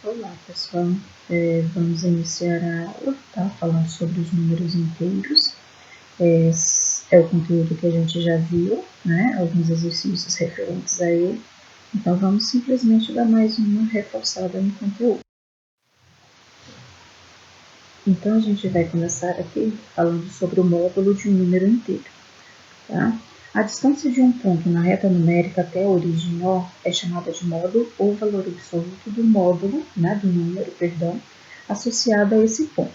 Olá pessoal, vamos iniciar a aula, tá? Falando sobre os números inteiros. É o conteúdo que a gente já viu, né? Alguns exercícios referentes a ele. Então vamos simplesmente dar mais uma reforçada no conteúdo. Então a gente vai começar aqui falando sobre o módulo de um número inteiro, tá? A distância de um ponto na reta numérica até a origem O é chamada de módulo ou valor absoluto do módulo, né, do número, associado a esse ponto.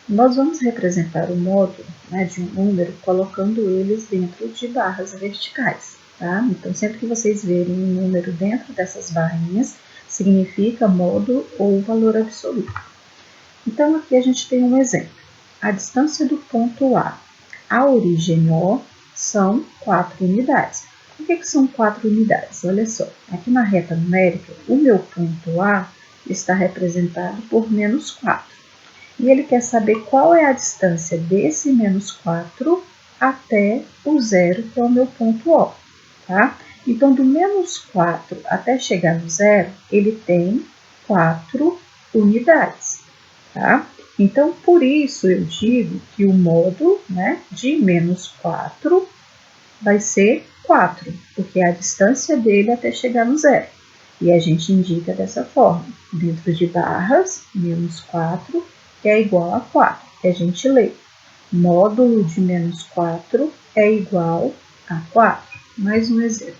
Nós vamos representar o módulo, né, de um número colocando eles dentro de barras verticais, tá? Então, sempre que vocês verem um número dentro dessas barrinhas, significa módulo ou valor absoluto. Então, aqui a gente tem um exemplo. A distância do ponto A à origem O são 4 unidades. Por que são 4 unidades? Olha só, aqui na reta numérica, o meu ponto A está representado por menos 4. E ele quer saber qual é a distância desse menos 4 até o zero, que é o meu ponto O. Tá? Então, do menos 4 até chegar no zero, ele tem 4 unidades. Tá? Então, por isso eu digo que o módulo, né, de menos 4 vai ser 4, porque é a distância dele até chegar no zero. E a gente indica dessa forma, dentro de barras, menos 4, que é igual a 4, que a gente lê. Módulo de menos 4 é igual a 4. Mais um exemplo.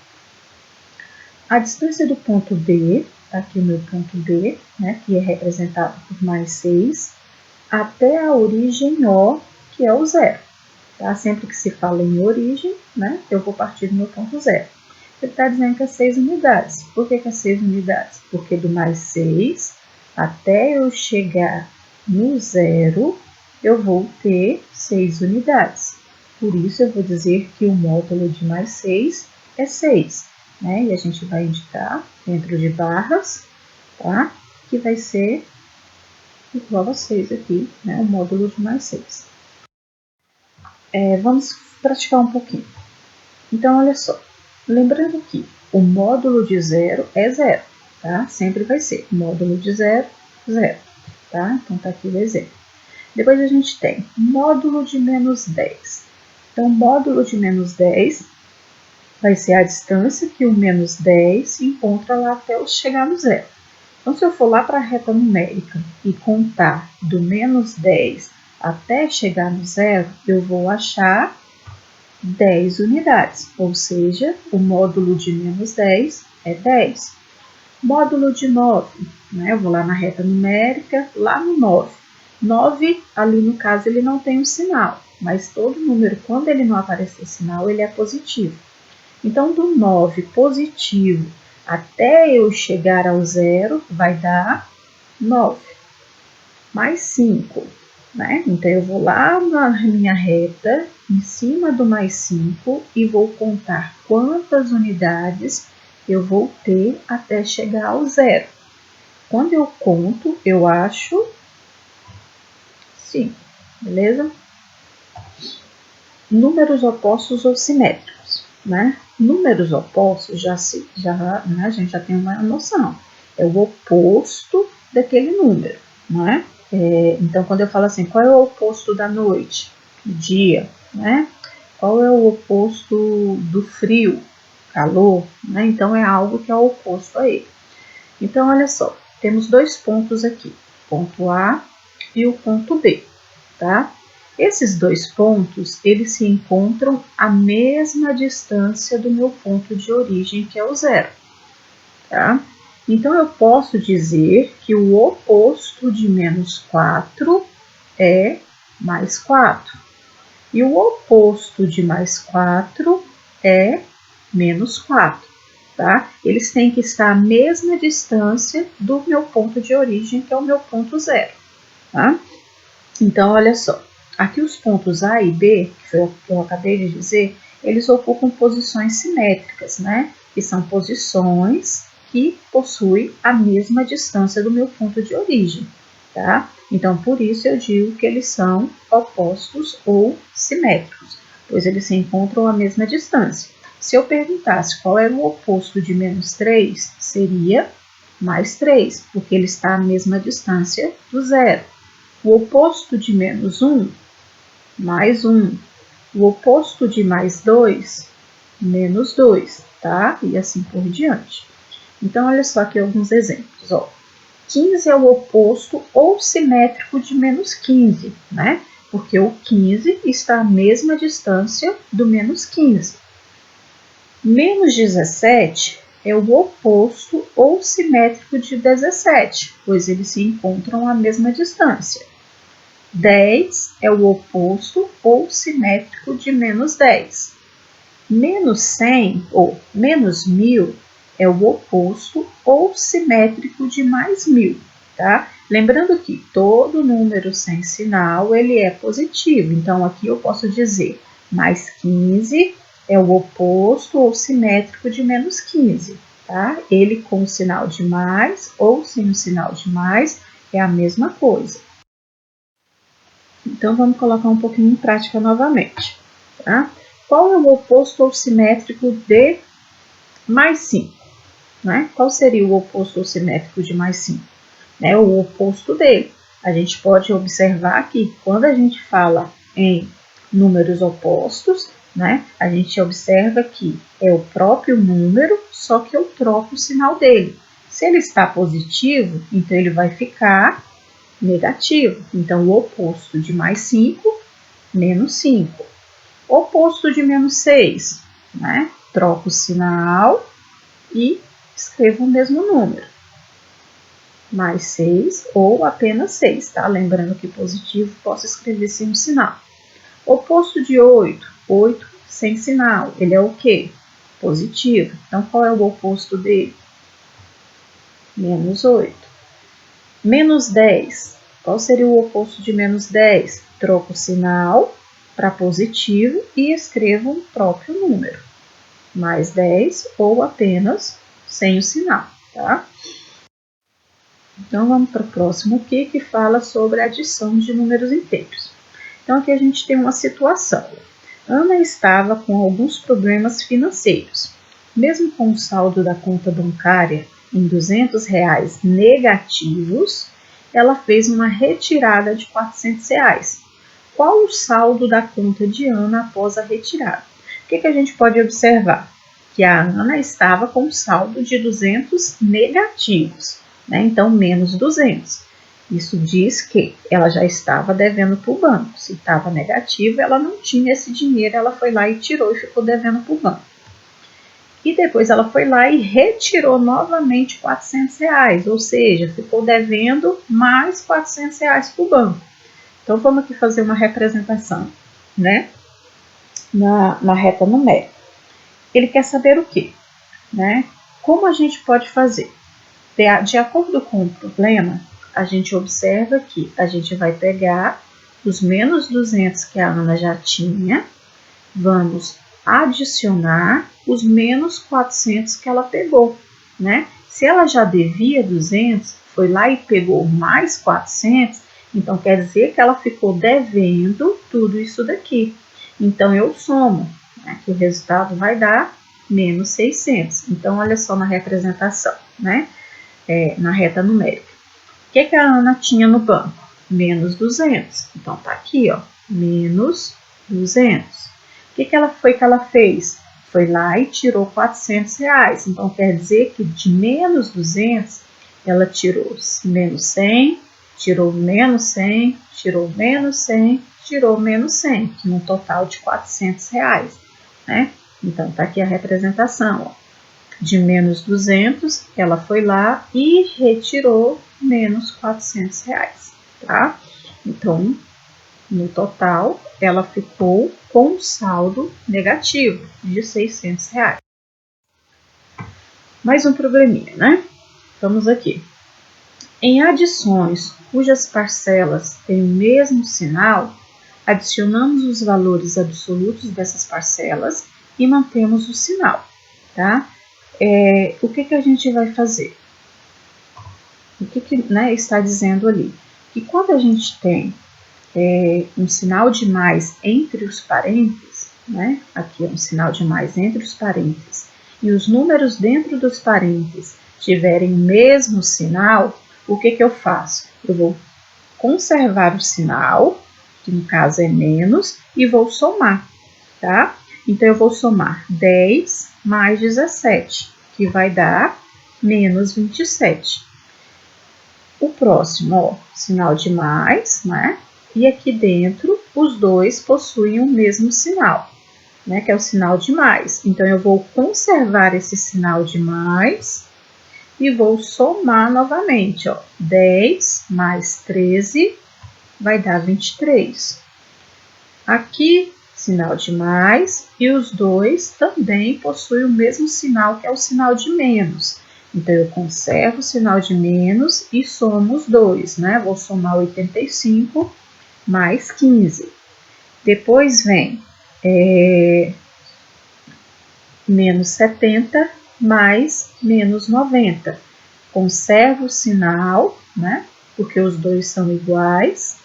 A distância do ponto B, aqui o meu ponto B, né, que é representado por mais 6, até a origem O, que é o zero. Tá? Sempre que se fala em origem, né, eu vou partir do meu ponto zero. Ele está dizendo que é 6 unidades. Por que é 6 unidades? Porque do mais 6 até eu chegar no zero, eu vou ter 6 unidades. Por isso, eu vou dizer que o módulo de mais 6 é 6. Né? E a gente vai indicar dentro de barras, tá? Que vai ser igual a 6 aqui, né? O módulo de mais 6. Vamos praticar um pouquinho. Então, olha só. Lembrando que o módulo de zero é zero, tá? Sempre vai ser módulo de zero, zero, tá? Então, tá aqui o exemplo. Depois a gente tem módulo de menos 10. Então, módulo de menos 10 vai ser a distância que o menos 10 se encontra lá até chegar no zero. Então, se eu for lá para a reta numérica e contar do menos 10 até chegar no zero, eu vou achar 10 unidades, ou seja, o módulo de menos 10 é 10. Módulo de 9, né? Eu vou lá na reta numérica, lá no 9. 9, ali no caso, ele não tem um sinal, mas todo número, quando ele não aparecer sinal, ele é positivo. Então, do 9 positivo até eu chegar ao zero, vai dar 9. Mais 5, né? Então, eu vou lá na minha reta, em cima do mais 5, e vou contar quantas unidades eu vou ter até chegar ao zero. Quando eu conto, eu acho 5, beleza? Números opostos ou simétricos, né? Números opostos, né, a gente já tem uma noção. É o oposto daquele número, não é? Então, quando eu falo assim, qual é o oposto da noite? Dia, né? Qual é o oposto do frio? Calor, né? Então, é algo que é oposto a ele. Então, olha só, temos dois pontos aqui, ponto A e o ponto B, tá? Esses dois pontos, eles se encontram à mesma distância do meu ponto de origem, que é o zero, tá? Então, eu posso dizer que o oposto de menos 4 é mais 4. E o oposto de mais 4 é menos 4, tá? Eles têm que estar à mesma distância do meu ponto de origem, que é o meu ponto zero, tá? Então, olha só. Aqui os pontos A e B, que foi o que eu acabei de dizer, eles ocupam posições simétricas, né? Que são posições que possuem a mesma distância do meu ponto de origem, tá? Então, por isso eu digo que eles são opostos ou simétricos, pois eles se encontram à mesma distância. Se eu perguntasse qual era o oposto de menos 3, seria mais 3, porque ele está à mesma distância do zero. O oposto de menos 1, mais 1. O oposto de mais 2, menos 2, tá? E assim por diante. Então, olha só aqui alguns exemplos, ó. 15 é o oposto ou simétrico de menos 15, né? Porque o 15 está à mesma distância do menos 15. Menos 17 é o oposto ou simétrico de 17, pois eles se encontram à mesma distância. 10 é o oposto ou simétrico de menos 10. Menos 100 ou menos 1000 é o oposto ou simétrico de mais 1000, tá? Lembrando que todo número sem sinal, ele é positivo. Então, aqui eu posso dizer mais 15 é o oposto ou simétrico de menos 15, tá? Ele com o sinal de mais ou sem o sinal de mais é a mesma coisa. Então, vamos colocar um pouquinho em prática novamente, tá? Qual é o oposto ou simétrico de mais 5? Né? Qual seria o oposto ou simétrico de mais 5? Né? O oposto dele. A gente pode observar que quando a gente fala em números opostos, né, a gente observa que é o próprio número, só que eu troco o sinal dele. Se ele está positivo, então ele vai ficar negativo. Então, o oposto de mais 5, menos 5. Oposto de menos 6, né? Troco o sinal e escrevo o mesmo número. Mais 6 ou apenas 6, tá? Lembrando que positivo posso escrever sem um sinal. Oposto de 8, 8 sem sinal. Ele é o quê? Positivo. Então, qual é o oposto dele? Menos 8. Menos 10. Qual seria o oposto de menos 10? Troco o sinal para positivo e escrevo o próprio número. Mais 10 ou apenas sem o sinal, tá? Então, vamos para o próximo aqui, que fala sobre a adição de números inteiros. Então, aqui a gente tem uma situação. Ana estava com alguns problemas financeiros. Mesmo com o saldo da conta bancária em R$ 200 negativos, ela fez uma retirada de R$ 400. Qual o saldo da conta de Ana após a retirada? O que a gente pode observar? Que a Ana estava com saldo de 200 negativos, né? Então, menos 200. Isso diz que ela já estava devendo para o banco. Se estava negativo, ela não tinha esse dinheiro, ela foi lá e tirou e ficou devendo para o banco. E depois ela foi lá e retirou novamente R$ 400, ou seja, ficou devendo mais R$ 400 para o banco. Então, vamos aqui fazer uma representação, né? Na reta numérica. Ele quer saber o quê? Né? Como a gente pode fazer? De acordo com o problema, a gente observa que a gente vai pegar os menos 200 que a Ana já tinha, vamos adicionar os menos 400 que ela pegou, né? Se ela já devia 200, foi lá e pegou mais 400, então quer dizer que ela ficou devendo tudo isso daqui. Então, eu somo, né, que o resultado vai dar menos 600. Então, olha só na representação, né? Na reta numérica. O que a Ana tinha no banco? Menos 200. Então, tá aqui, ó, menos 200. O que ela fez? Foi lá e tirou R$ 400. Então, quer dizer que de menos 200, ela tirou menos 100, tirou menos 100, tirou menos 100, tirou menos 100, num total de R$ 400, né? Então, tá aqui a representação, ó. De menos 200, ela foi lá e retirou menos R$ 400, tá? Então, no total, ela ficou com um saldo negativo de R$ 600. Mais um probleminha, né? Vamos aqui. Em adições cujas parcelas têm o mesmo sinal, adicionamos os valores absolutos dessas parcelas e mantemos o sinal, tá? O que a gente vai fazer? O que está dizendo ali? Que quando a gente tem um sinal de mais entre os parênteses, aqui é um sinal de mais entre os parênteses, e os números dentro dos parênteses tiverem o mesmo sinal, o que eu faço? Eu vou conservar o sinal, que no caso é menos, e vou somar, tá? Então, eu vou somar 10 mais 17, que vai dar menos 27. O próximo, ó, sinal de mais, né? E aqui dentro, os dois possuem o mesmo sinal, né? Que é o sinal de mais. Então, eu vou conservar esse sinal de mais e vou somar novamente, ó. 10 mais 13 vai dar 23. Aqui, sinal de mais, e os dois também possuem o mesmo sinal, que é o sinal de menos. Então, eu conservo o sinal de menos e somo os dois, né? Vou somar 85 mais 15. Depois vem menos 70 mais menos 90. Conservo o sinal, né? Porque os dois são iguais.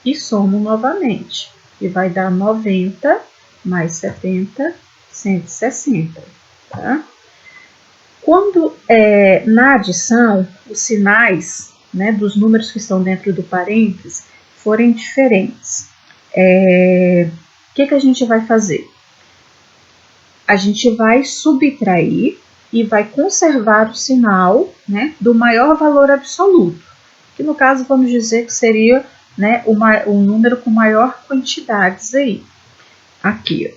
E somo novamente. E vai dar 90 mais 70, 160. Tá? Quando na adição, os sinais, né, dos números que estão dentro do parênteses forem diferentes, o que a gente vai fazer? A gente vai subtrair e vai conservar o sinal, né, do maior valor absoluto, que no caso vamos dizer que seria, né, o número com maior quantidades aí. Aqui,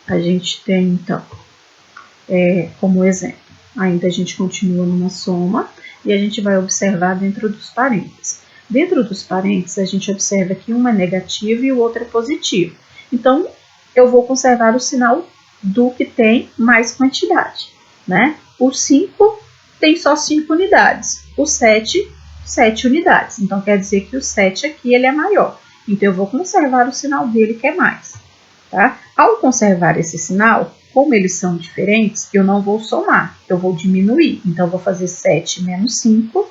ó, a gente tem então, como exemplo, ainda a gente continua numa soma e a gente vai observar dentro dos parênteses. Dentro dos parênteses, a gente observa que um é negativo e o outro é positivo. Então, eu vou conservar o sinal do que tem mais quantidade, né? O 5 tem só 5 unidades, o 7, 7 unidades. Então, quer dizer que o 7 aqui ele é maior. Então, eu vou conservar o sinal dele que é mais, tá? Ao conservar esse sinal, como eles são diferentes, eu não vou somar, eu vou diminuir. Então, eu vou fazer 7 menos 5,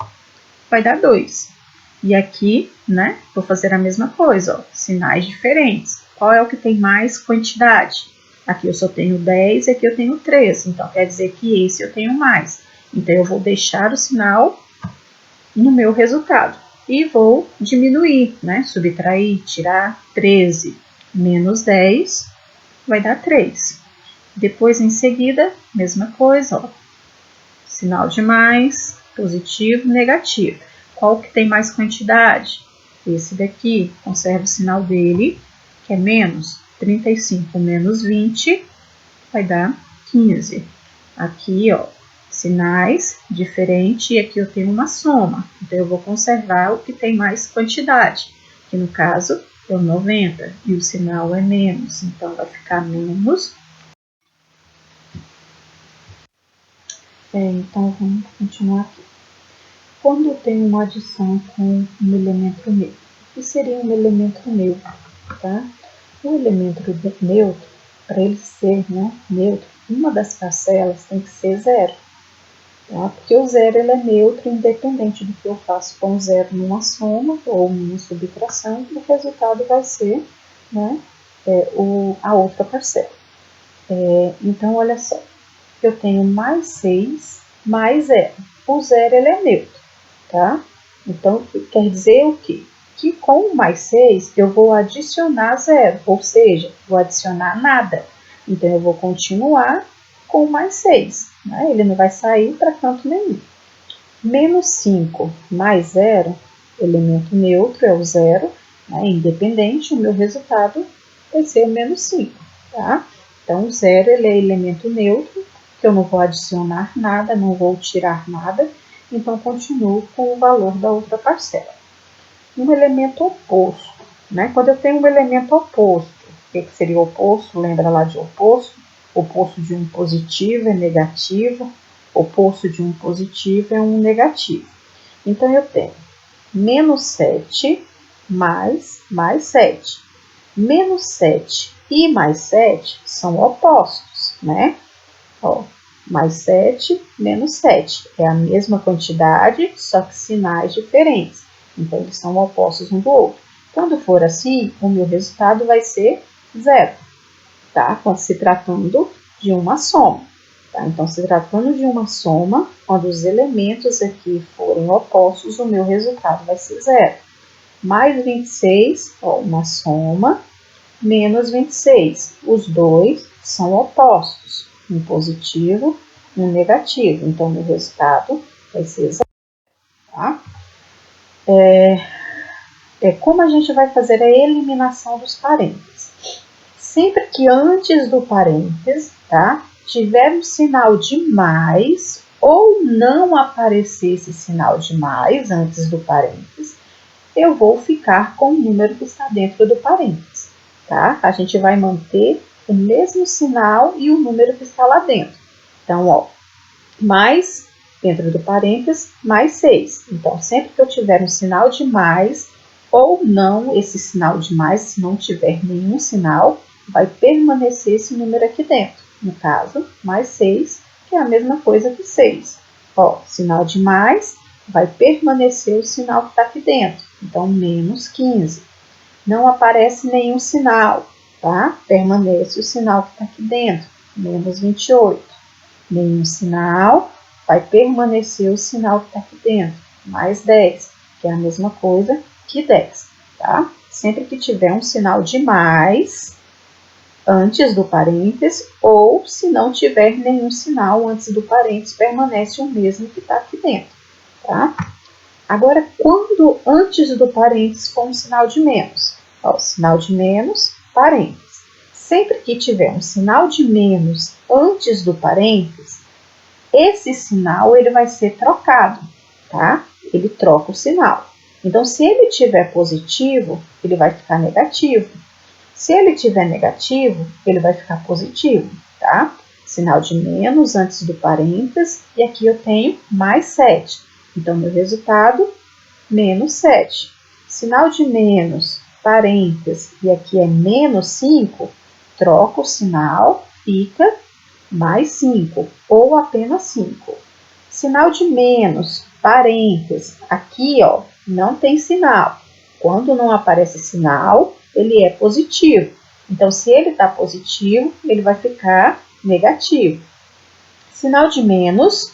vai dar 2. E aqui, né, vou fazer a mesma coisa, ó, sinais diferentes. Qual é o que tem mais quantidade? Aqui eu só tenho 10 e aqui eu tenho 3, então quer dizer que esse eu tenho mais. Então, eu vou deixar o sinal no meu resultado e vou diminuir, né, subtrair, tirar 13 menos 10, vai dar 3. Depois, em seguida, mesma coisa, ó, sinal de mais, positivo, negativo. Qual que tem mais quantidade? Esse daqui, conserva o sinal dele, que é menos. 35 menos 20 vai dar 15. Aqui, ó, sinais diferentes e aqui eu tenho uma soma. Então, eu vou conservar o que tem mais quantidade, que no caso é o 90 e o sinal é menos. Então, vai ficar menos. Então, vamos continuar aqui. Quando eu tenho uma adição com um elemento neutro, o que seria um elemento neutro? Tá? O elemento neutro, para ele ser, né, neutro, uma das parcelas tem que ser zero. Tá? Porque o zero ele é neutro independente do que eu faço com o zero numa soma ou numa subtração, o resultado vai ser, né, a outra parcela. Então, olha só, eu tenho mais 6 mais 0. O zero ele é neutro, tá? Então, quer dizer o quê? Que com o mais 6 eu vou adicionar 0, ou seja, vou adicionar nada. Então, eu vou continuar com o mais 6, né? Ele não vai sair para canto nenhum. Menos 5 mais 0, elemento neutro é o 0, né? Independente, o meu resultado vai ser o menos 5, tá? Então, o 0 ele é elemento neutro, que eu não vou adicionar nada, não vou tirar nada, então continuo com o valor da outra parcela. Um elemento oposto, né? Quando eu tenho um elemento oposto, o que seria o oposto? Lembra lá de oposto? Oposto de um positivo é negativo, oposto de um positivo é um negativo. Então, eu tenho menos 7 mais 7. Menos 7 e mais 7 são opostos, né? Ó, mais 7, menos 7. É a mesma quantidade, só que sinais diferentes. Então, eles são opostos um do outro. Quando for assim, o meu resultado vai ser zero, tá? Quando se tratando de uma soma. Tá? Então, se tratando de uma soma, quando os elementos aqui forem opostos, o meu resultado vai ser 0. Mais 26, ó, uma soma, menos 26. Os dois são opostos, um positivo e um negativo. Então, o meu resultado vai ser 0. Tá? Como a gente vai fazer a eliminação dos parênteses? Sempre que antes do parênteses, tá, tiver um sinal de mais ou não aparecer esse sinal de mais antes do parênteses, eu vou ficar com o número que está dentro do parênteses. Tá? A gente vai manter o mesmo sinal e o número que está lá dentro. Então, ó, mais dentro do parênteses, mais 6. Então, sempre que eu tiver um sinal de mais ou não, esse sinal de mais, se não tiver nenhum sinal, vai permanecer esse número aqui dentro. No caso, mais 6, que é a mesma coisa que 6. Ó, sinal de mais, vai permanecer o sinal que está aqui dentro. Então, menos 15. Não aparece nenhum sinal, tá? Permanece o sinal que está aqui dentro, menos 28. Nenhum sinal, vai permanecer o sinal que está aqui dentro, mais 10, que é a mesma coisa que 10, tá? Sempre que tiver um sinal de mais antes do parênteses, ou se não tiver nenhum sinal antes do parênteses, permanece o mesmo que está aqui dentro, tá? Agora, quando antes do parênteses for um sinal de menos, ó, sinal de menos, parênteses. Sempre que tiver um sinal de menos antes do parênteses, esse sinal ele vai ser trocado, tá? Ele troca o sinal. Então, se ele tiver positivo, ele vai ficar negativo. Se ele tiver negativo, ele vai ficar positivo, tá? Sinal de menos antes do parênteses, e aqui eu tenho mais 7. Então, meu resultado, menos 7. Sinal de menos, parênteses, e aqui é menos 5, troca o sinal, fica mais 5, ou apenas 5. Sinal de menos, parênteses, aqui ó, não tem sinal. Quando não aparece sinal, ele é positivo. Então, se ele está positivo, ele vai ficar negativo. Sinal de menos,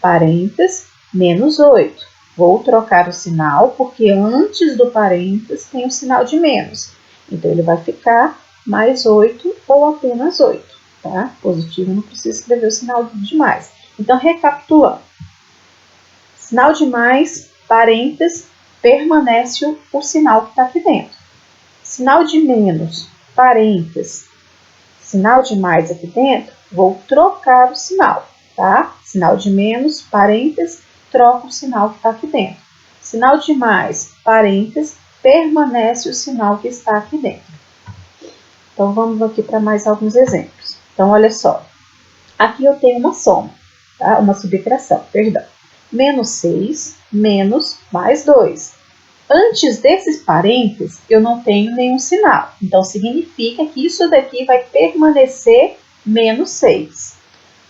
parênteses, menos 8. Vou trocar o sinal, porque antes do parênteses tem o sinal de menos. Então, ele vai ficar mais 8 ou apenas 8. Tá? Positivo, não precisa escrever o sinal de mais. Então, recapitulando. Sinal de mais, parênteses, permanece o sinal que está aqui dentro. Sinal de menos, parênteses, sinal de mais aqui dentro, vou trocar o sinal, tá? Sinal de menos, parênteses, troco o sinal que está aqui dentro. Sinal de mais, parênteses, permanece o sinal que está aqui dentro. Então, vamos aqui para mais alguns exemplos. Então, olha só. Aqui eu tenho uma soma, tá? Uma subtração, perdão. Menos 6, menos mais 2. Antes desses parênteses, eu não tenho nenhum sinal. Então, significa que isso daqui vai permanecer menos 6.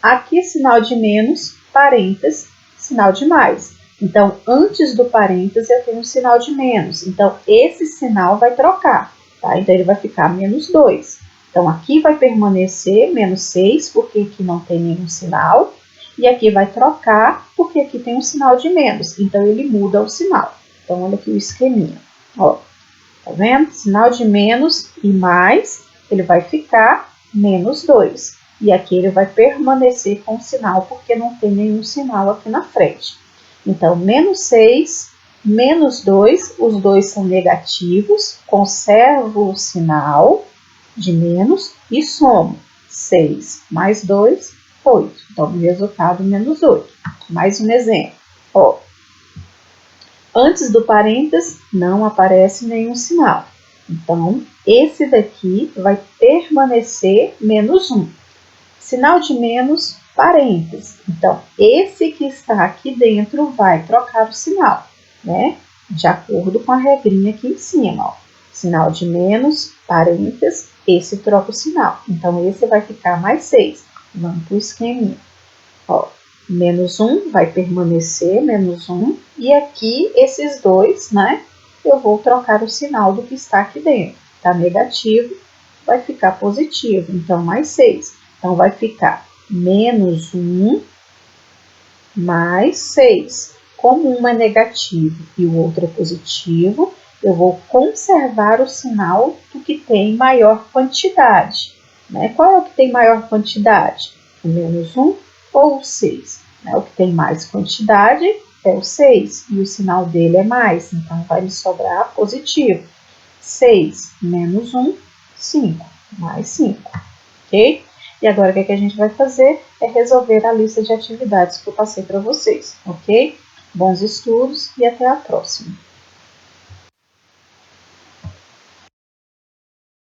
Aqui, sinal de menos, parênteses, sinal de mais. Então, antes do parênteses, eu tenho um sinal de menos. Então, esse sinal vai trocar, tá? Então, ele vai ficar menos 2. Então, aqui vai permanecer menos 6, porque aqui não tem nenhum sinal. E aqui vai trocar, porque aqui tem um sinal de menos. Então, ele muda o sinal. Então, olha aqui o esqueminha. Ó, tá vendo? Sinal de menos e mais, ele vai ficar menos 2. E aqui ele vai permanecer com o sinal, porque não tem nenhum sinal aqui na frente. Então, menos 6, menos 2, os dois são negativos, conservo o sinal de menos e somo. 6 mais 2, 8. Então, o resultado, menos 8. Mais um exemplo. Ó, antes do parênteses, não aparece nenhum sinal. Então, esse daqui vai permanecer menos 1. Sinal de menos, parênteses. Então, esse que está aqui dentro vai trocar o sinal, né? De acordo com a regrinha aqui em cima, ó. Sinal de menos, parênteses, esse troca o sinal. Então, esse vai ficar mais 6. Vamos para o esqueminha. Ó, menos 1 vai permanecer, menos 1. E aqui, esses dois, né? Eu vou trocar o sinal do que está aqui dentro. Tá negativo, vai ficar positivo. Então, mais 6. Então, vai ficar menos 1 mais 6. Como um é negativo e o outro é positivo, eu vou conservar o sinal do que tem maior quantidade. Né? Qual é o que tem maior quantidade? O menos 1 ou o 6? Né? O que tem mais quantidade é o 6 e o sinal dele é mais, então vai me sobrar positivo. 6 menos 1, 5, mais 5, ok? E agora o que a gente vai fazer é resolver a lista de atividades que eu passei para vocês, ok? Bons estudos e até a próxima!